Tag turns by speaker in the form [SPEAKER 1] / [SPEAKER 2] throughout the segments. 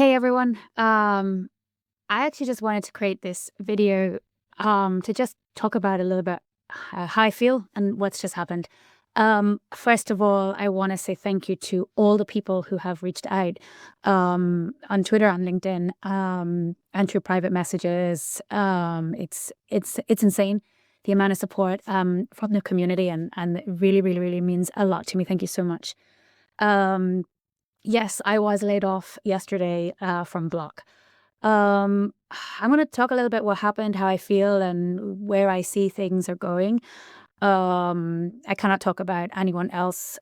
[SPEAKER 1] Hey everyone. I actually just wanted to create this video to just talk about a little bit how I feel and what's just happened. First of all, I want to say thank you to all the people who have reached out on Twitter and LinkedIn and through private messages. It's insane the amount of support from the community and it really, really, really means a lot to me. Thank you so much. Um, Yes, I was laid off yesterday from Block. Um, I'm going to talk a little bit what happened, how I feel, and where I see things are going. I cannot talk about anyone else's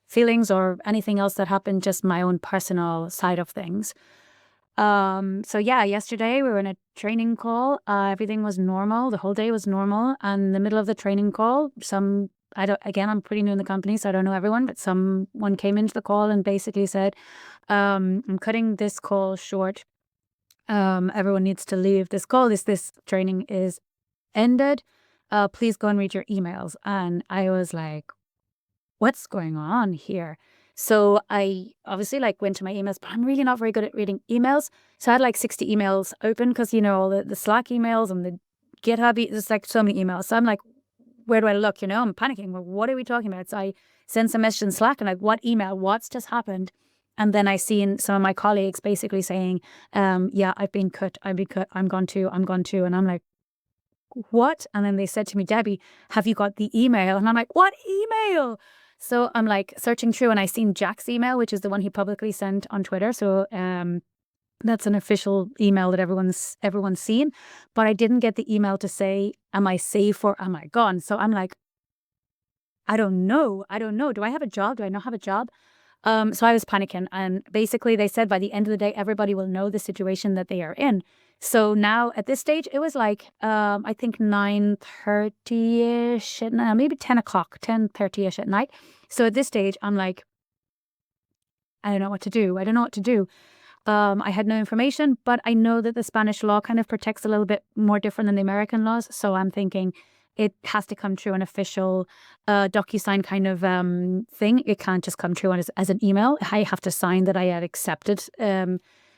[SPEAKER 1] feelings or anything else that happened, just my own personal side of things. So yeah, yesterday we were in a training call. Everything was normal. The whole day was normal. And in the middle of the training call, I'm pretty new in the company, so I don't know everyone, but someone came into the call and basically said, I'm cutting this call short. Everyone needs to leave this call. This training is ended. Please go and read your emails. And I was like, what's going on here? So I obviously went to my emails, but I'm really not very good at reading emails. So I had 60 emails open because, all the Slack emails and the GitHub, there's so many emails. So I'm like, where do I look? I'm panicking. Well, what are we talking about? So I sent some message in Slack and what email? What's just happened? And then I seen some of my colleagues basically saying, yeah, I've been cut. I'm gone too. And I'm like, what? And then they said to me, Debbie, have you got the email? And I'm like, what email? So I'm searching through and I seen Jack's email, which is the one he publicly sent on Twitter. So that's an official email that everyone's seen. But I didn't get the email to say, am I safe or am I gone? So I'm like, I don't know. Do I have a job? Do I not have a job? So I was panicking. And basically they said by the end of the day, everybody will know the situation that they are in. So now at this stage, it was I think 9:30-ish at night, maybe 10 o'clock, 10:30-ish at night. So at this stage, I'm like, I don't know what to do. I had no information, but I know that the Spanish law kind of protects a little bit more different than the American laws. So I'm thinking it has to come through an official DocuSign kind of thing. It can't just come through as an email. I have to sign that I had accepted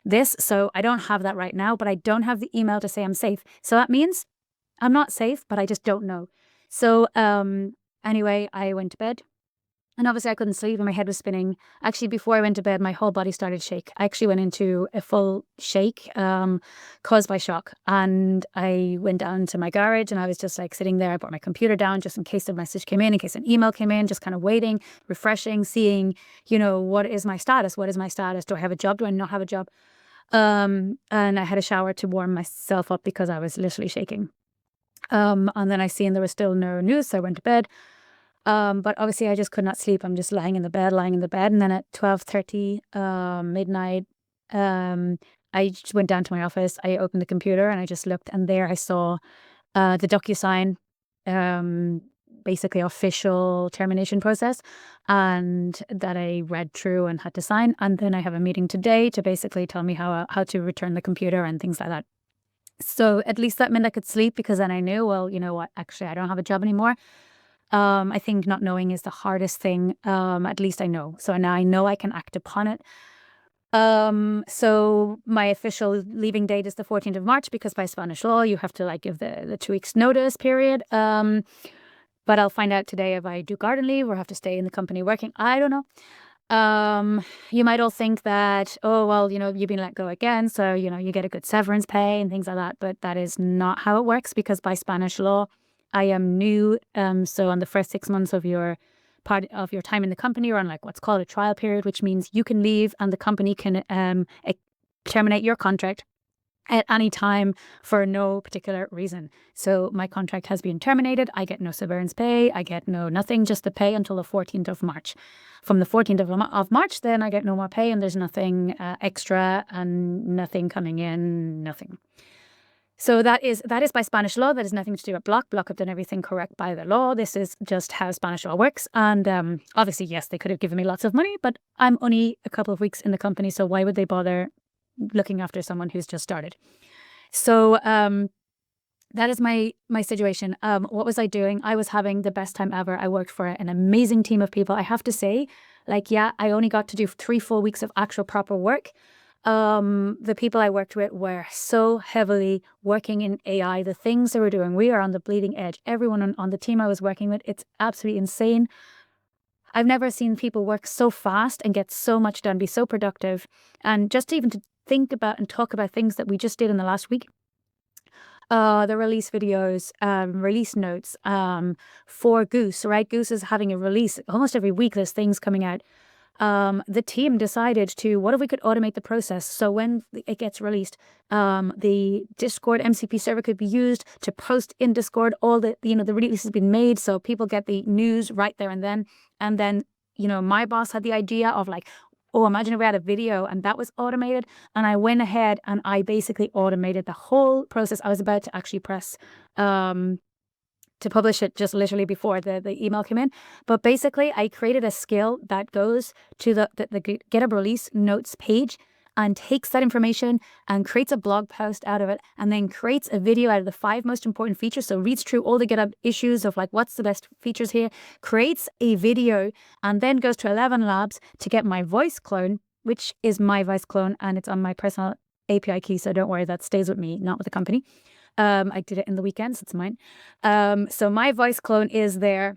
[SPEAKER 1] this. So I don't have that right now, but I don't have the email to say I'm safe. So that means I'm not safe, but I just don't know. So anyway, I went to bed. And obviously I couldn't sleep and my head was spinning. Actually, before I went to bed, my whole body started to shake. I actually went into a full shake caused by shock. And I went down to my garage and I was just sitting there. I brought my computer down just in case a message came in case an email came in, just kind of waiting, refreshing, seeing, what is my status? What is my status? Do I have a job? Do I not have a job? And I had a shower to warm myself up because I was literally shaking. And then I seen there was still no news. So I went to bed. But obviously I just could not sleep. I'm just lying in the bed. And then at 12:30, midnight, I just went down to my office. I opened the computer and I just looked and there I saw, the DocuSign, basically official termination process and that I read through and had to sign. And then I have a meeting today to basically tell me how to return the computer and things like that. So at least that meant I could sleep because then I knew, well, you know what, actually I don't have a job anymore. I think not knowing is the hardest thing. At least I know. So now I know I can act upon it. So my official leaving date is the 14th of March because by Spanish law, you have to give the 2 weeks notice period. But I'll find out today if I do garden leave or have to stay in the company working. I don't know. You might all think that, oh, well, you've been let go again. So, you get a good severance pay and things like that. But that is not how it works because by Spanish law, I am new. So on the first 6 months of your time in the company, you're on what's called a trial period, which means you can leave and the company can terminate your contract at any time for no particular reason. So my contract has been terminated. I get no severance pay. I get nothing, just the pay until the 14th of March. From the 14th of March, then I get no more pay and there's nothing extra and nothing coming in, nothing. So that is by Spanish law. That has nothing to do with Block. Block have done everything correct by the law. This is just how Spanish law works. And obviously, yes, they could have given me lots of money, but I'm only a couple of weeks in the company. So why would they bother looking after someone who's just started? So that is my situation. What was I doing? I was having the best time ever. I worked for an amazing team of people. I have to say, Like, yeah, I only got to do 3 full weeks of actual proper work. The people I worked with were so heavily working in AI. The things they were doing, we are on the bleeding edge. Everyone on the team I was working with, it's absolutely insane. I've never seen people work so fast and get so much done, be so productive. And just even to think about and talk about things that we just did in the last week. The release videos, release notes, for Goose, right? Goose is having a release almost every week. There's things coming out. The team decided to, what if we could automate the process? So when it gets released, the Discord MCP server could be used to post in Discord all the release has been made. So people get the news right there and then. And then, my boss had the idea of like, oh, imagine if we had a video and that was automated. And I went ahead and I basically automated the whole process. I was about to actually press, to publish it just literally before the email came in. But basically, I created a skill that goes to the GitHub release notes page and takes that information and creates a blog post out of it, and then creates a video out of the 5 most important features. So reads through all the GitHub issues of like, what's the best features here, creates a video, and then goes to 11 Labs to get my voice clone, which is my voice clone, and it's on my personal API key. So don't worry, that stays with me, not with the company. I did it in the weekends. It's mine. So my voice clone is there,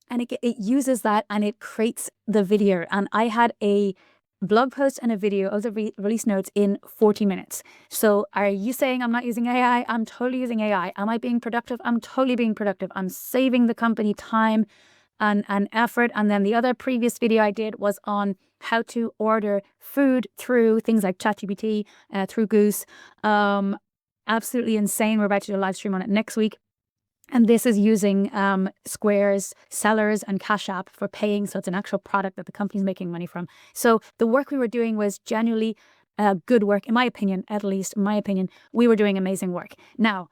[SPEAKER 1] and it uses that and it creates the video. And I had a blog post and a video of the release notes in 40 minutes. So are you saying I'm not using AI? I'm totally using AI. Am I being productive? I'm totally being productive. I'm saving the company time and effort. And then the other previous video I did was on how to order food through things like ChatGPT, through Goose. Absolutely insane. We're about to do a live stream on it next week. And this is using Square's sellers and Cash App for paying. So it's an actual product that the company's making money from. So the work we were doing was genuinely good work, in my opinion, at least in my opinion. We were doing amazing work. Now,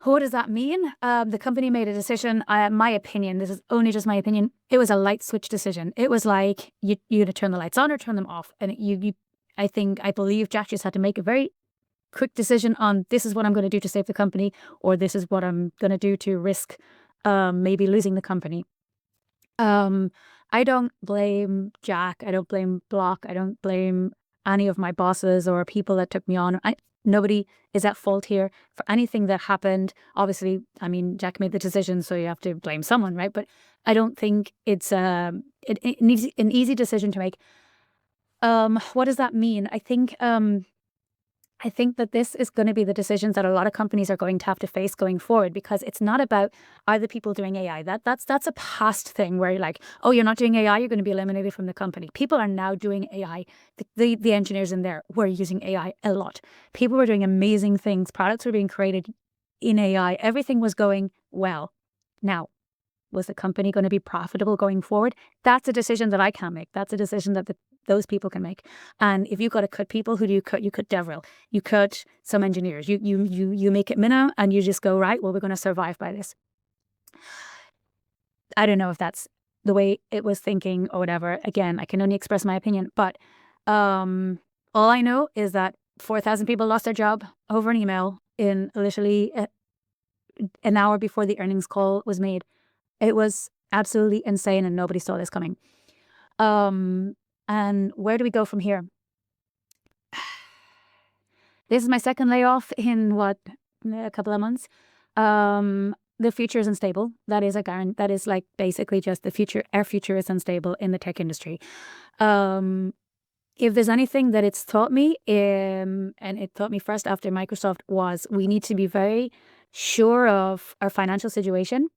[SPEAKER 1] what does that mean? The company made a decision. My opinion, this is only just my opinion, it was a light switch decision. It was like you either turn the lights on or turn them off. And I believe Jack just had to make a very quick decision on, this is what I'm going to do to save the company, or this is what I'm going to do to risk maybe losing the company. I don't blame Jack. I don't blame Block. I don't blame any of my bosses or people that took me on. Nobody is at fault here for anything that happened. Obviously, I mean, Jack made the decision, so you have to blame someone, right? But I don't think it's an easy decision to make. What does that mean? I think that this is going to be the decisions that a lot of companies are going to have to face going forward, because it's not about, are the people doing AI? That's a past thing where you're like, oh, you're not doing AI, you're going to be eliminated from the company. People are now doing AI. The engineers in there were using AI a lot. People were doing amazing things. Products were being created in AI. Everything was going well. Now, was the company going to be profitable going forward? That's a decision that I can't make. That's a decision that those people can make. And if you've got to cut people, who do you cut? You cut DevRel. You cut some engineers. You make it minimum, and you just go, right, well, we're going to survive by this. I don't know if that's the way it was thinking or whatever. Again, I can only express my opinion. But all I know is that 4,000 people lost their job over an email in literally an hour before the earnings call was made. It was absolutely insane, and nobody saw this coming. And where do we go from here? This is my second layoff in a couple of months. The future is unstable. That is like basically just the future. Our future is unstable in the tech industry. If there's anything that it's taught me, and it taught me first after Microsoft, was we need to be very sure of our financial situation.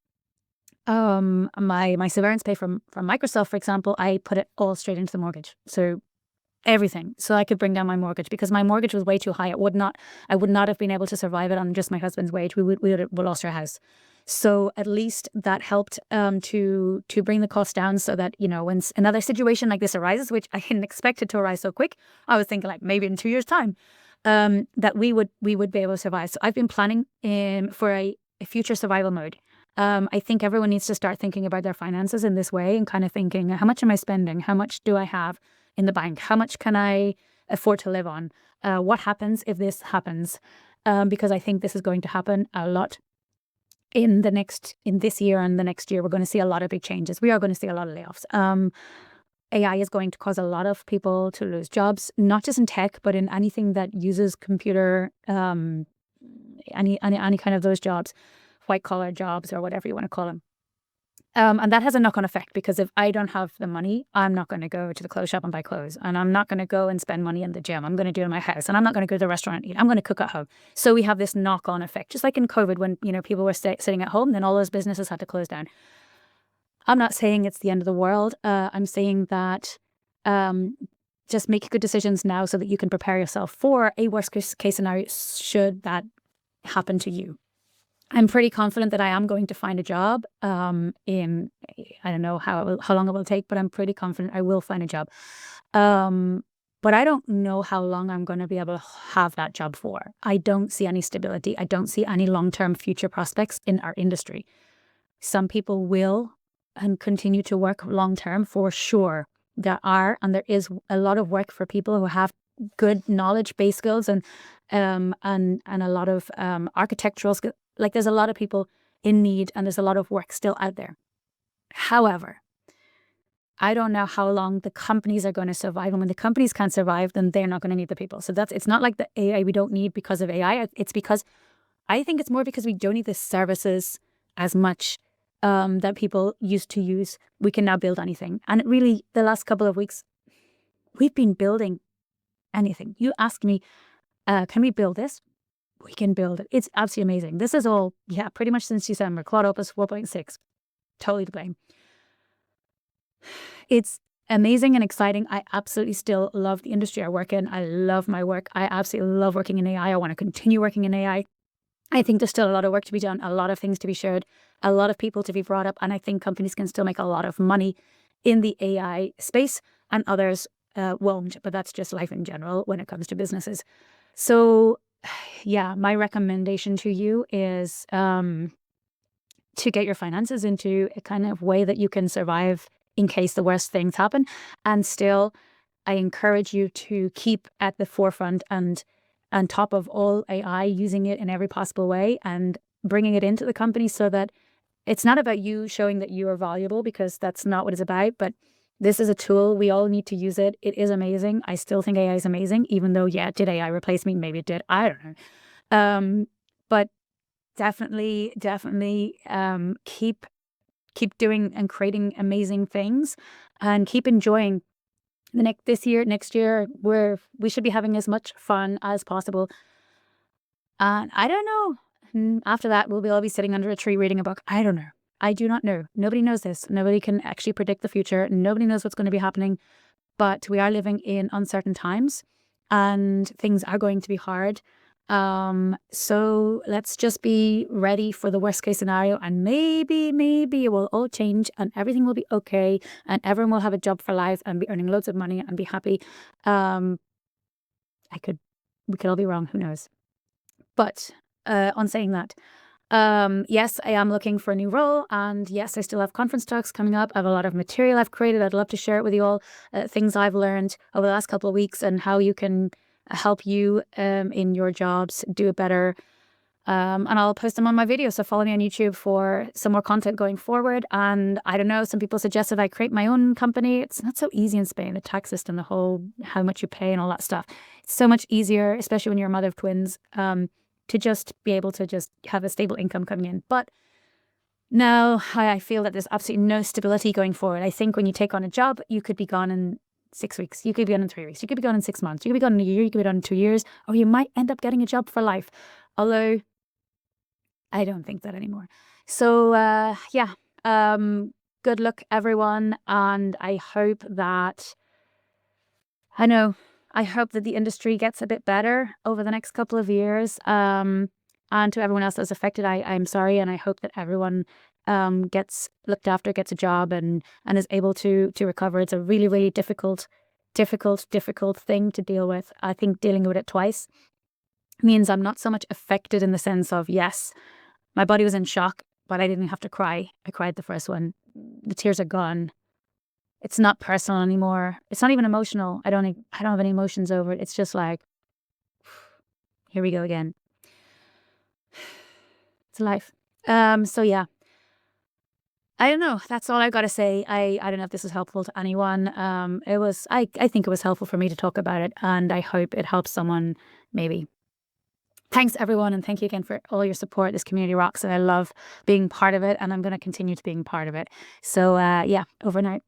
[SPEAKER 1] My severance pay from Microsoft, for example, I put it all straight into the mortgage. So everything, so I could bring down my mortgage, because my mortgage was way too high. I would not have been able to survive it on just my husband's wage. We would have lost our house. So at least that helped to bring the cost down, so that, when another situation like this arises, which I didn't expect it to arise so quick, I was thinking like maybe in 2 years' time, that we would be able to survive. So I've been planning for a future survival mode. I think everyone needs to start thinking about their finances in this way, and kind of thinking, how much am I spending? How much do I have in the bank? How much can I afford to live on? What happens if this happens? Because I think this is going to happen a lot in this year and the next year. We're going to see a lot of big changes. We are going to see a lot of layoffs. AI is going to cause a lot of people to lose jobs, not just in tech, but in anything that uses computer, any kind of those jobs, white collar jobs or whatever you want to call them. And that has a knock-on effect, because if I don't have the money, I'm not going to go to the clothes shop and buy clothes, and I'm not going to go and spend money in the gym. I'm going to do it in my house, and I'm not going to go to the restaurant and eat. I'm going to cook at home. So we have this knock-on effect, just like in COVID when people were sitting at home, then all those businesses had to close down. I'm not saying it's the end of the world. I'm saying that just make good decisions now so that you can prepare yourself for a worst case scenario should that happen to you. I'm pretty confident that I am going to find a job in, I don't know how long it will take, but I'm pretty confident I will find a job. But I don't know how long I'm going to be able to have that job for. I don't see any stability. I don't see any long-term future prospects in our industry. Some people will and continue to work long-term for sure. There is a lot of work for people who have good knowledge-based skills and a lot of architectural skills. Like, there's a lot of people in need, and there's a lot of work still out there. However, I don't know how long the companies are going to survive. And when the companies can't survive, then they're not going to need the people. So it's not like the AI we don't need because of AI. It's because, I think it's more because we don't need the services as much that people used to use. We can now build anything. And really, the last couple of weeks, we've been building anything. You asked me, can we build this? We can build it. It's absolutely amazing. This is all, pretty much since December. Quad Opus 4.6. Totally to blame. It's amazing and exciting. I absolutely still love the industry I work in. I love my work. I absolutely love working in AI. I want to continue working in AI. I think there's still a lot of work to be done, a lot of things to be shared, a lot of people to be brought up. And I think companies can still make a lot of money in the AI space, and others won't. But that's just life in general when it comes to businesses. So my recommendation to you is to get your finances into a kind of way that you can survive in case the worst things happen. And still, I encourage you to keep at the forefront and on top of all AI, using it in every possible way and bringing it into the company, so that it's not about you showing that you are valuable, because that's not what it's about. But this is a tool. We all need to use it. It is amazing. I still think AI is amazing, even though, did AI replace me? Maybe it did. I don't know. But definitely keep doing and creating amazing things, and keep enjoying next year, where we should be having as much fun as possible. And I don't know. After that, we'll all be sitting under a tree reading a book. I don't know. I do not know. Nobody knows this. Nobody can actually predict the future. Nobody knows what's going to be happening. But we are living in uncertain times, and things are going to be hard. So let's just be ready for the worst case scenario, and maybe it will all change and everything will be okay, and everyone will have a job for life and be earning loads of money and be happy. We could all be wrong. Who knows? But on saying that, yes, I am looking for a new role, and yes, I still have conference talks coming up. I have a lot of material I've created. I'd love to share it with you all, things I've learned over the last couple of weeks, and how you can help you in your jobs do it better. And I'll post them on my video. So follow me on YouTube for some more content going forward. And I don't know, some people suggested I create my own company. It's not so easy in Spain, the tax system, the whole how much you pay and all that stuff. It's so much easier, especially when you're a mother of twins, to just be able to just have a stable income coming in. But no, I feel that there's absolutely no stability going forward. I think when you take on a job, you could be gone in 6 weeks. You could be gone in 3 weeks. You could be gone in 6 months. You could be gone in a year. You could be gone in 2 years. Or you might end up getting a job for life. Although I don't think that anymore. So, good luck, everyone. And I hope that the industry gets a bit better over the next couple of years. And to everyone else that's affected, I'm sorry. And I hope that everyone gets looked after, gets a job, and is able to recover. It's a really, really difficult thing to deal with. I think dealing with it twice means I'm not so much affected in the sense of, yes, my body was in shock, but I didn't have to cry. I cried the first one. The tears are gone. It's not personal anymore. It's not even emotional. I don't have any emotions over it. It's just like, here we go again. It's life. So yeah. I don't know. That's all I've got to say. I don't know if this is helpful to anyone. I think it was helpful for me to talk about it, and I hope it helps someone maybe. Thanks everyone, and thank you again for all your support. This community rocks, and I love being part of it, and I'm going to continue to being part of it. So yeah, over and out.